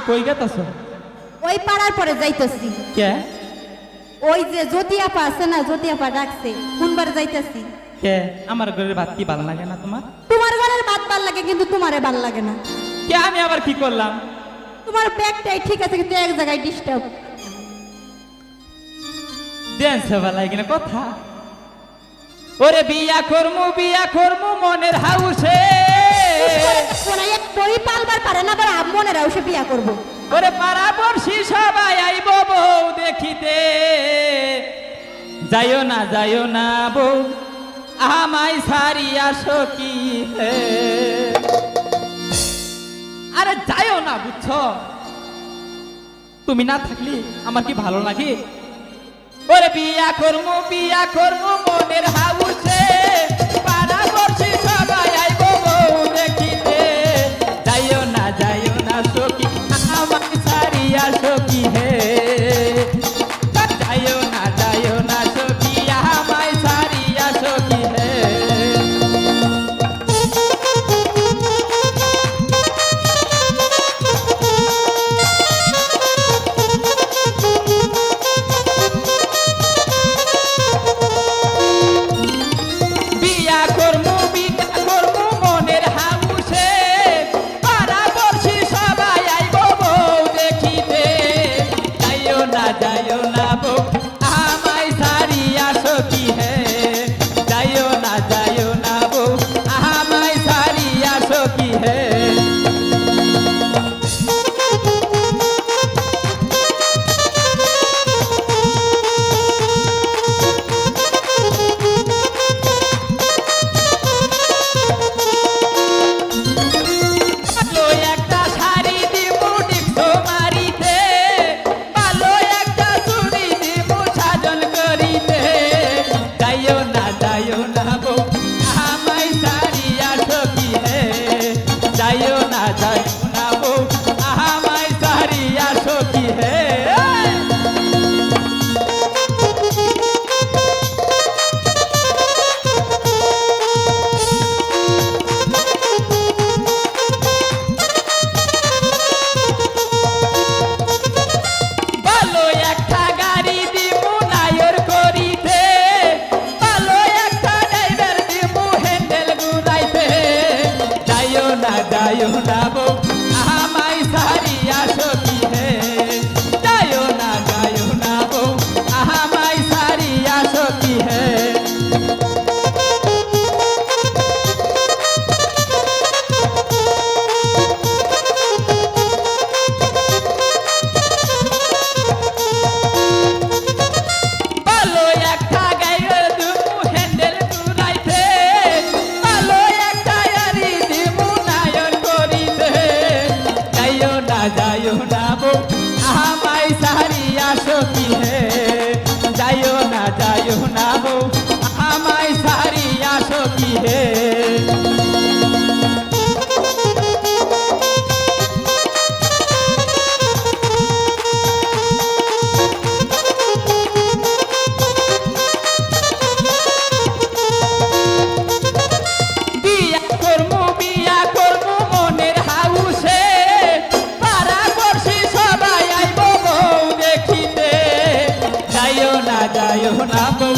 কই গেতাছ? ওই পাড়ার পরে যাইতেছি। কে? ওই যে জ্যোতি আপা আছে না, জ্যোতি আপা ডাকছে, কোনবার যাইতেছি। কে? আমার ঘরের ভাত কি ভালো লাগে না তোমার? তোমার ঘরের ভাত ভাল লাগে, কিন্তু তোমারে ভাল লাগে না। কে? আমি আবার কি করলাম? তোমার ব্যাগটাই ঠিক আছে, কিন্তু এক জায়গায় ডিস্টার্ব। দেন সেবা লাগে না কথা। ওরে বিয়া করমু মনের হাউসে। বই পালবার পারে না, আবার মনের হাউসে বিয়া করব। ওরে পাড়া পড়শি সবাই আইব বউ দেখিতে। যাইও না বউ, আমায় সারিয়া সখী হে। আরে যাইও না, বুঝছো? তুমি না থাকলে আমার কি ভালো লাগে? ওরে বিয়া করমু মনের হাউসে। পাড়া পড়শি সবাই আইব বউ দেখিতে। যাইও না সখী, আমায় সারিয়া সখী হে। যাইও না সখী, আমায় সারিয়া সখী হে। বিয়া করমু মনের হাউসে। পাড়া পড়শি সবাই আইব বউ দেখিতে। যাইও না বউ, আমায় সারিয়া সখী হে। যাইও না বউ, আমায় সারিয়া সখী হে। ভালো একটা শাড়ি দিমু ডিক্সো মারিতে। ভালো একটা চুড়ি দিমু সাজন করিতে। যাইও না বউ, আমায় সারিয়া সখী হে। যাইও না বউ, আমায় সারিয়া সখী হে। ভালো একটা গাড়ি দিমু নায়র করিতে। ভালো একটা ড্রাইভার দিমু হ্যান্ডেল ঘুরাইতে। যাইও না বউ, আমায় সারিয়া সখী হে। যাইও না বউ, আমায় সারিয়া সখী হে। ভালো একটা গাইয়ের দিমু হ্যান্ডেল ঘুরাইতে। ভালো একটা গাড়ি দিমু নায়র করিতে। যাইও না বউ, আমায় সারিয়া সখী হে। যাইও না বউ, আমায় সারিয়া সখী হে। বিয়া করমু মনের হাউসে। পাড়া পড়শি সবাই আইব বউ দেখিতে। যাইও না বউ,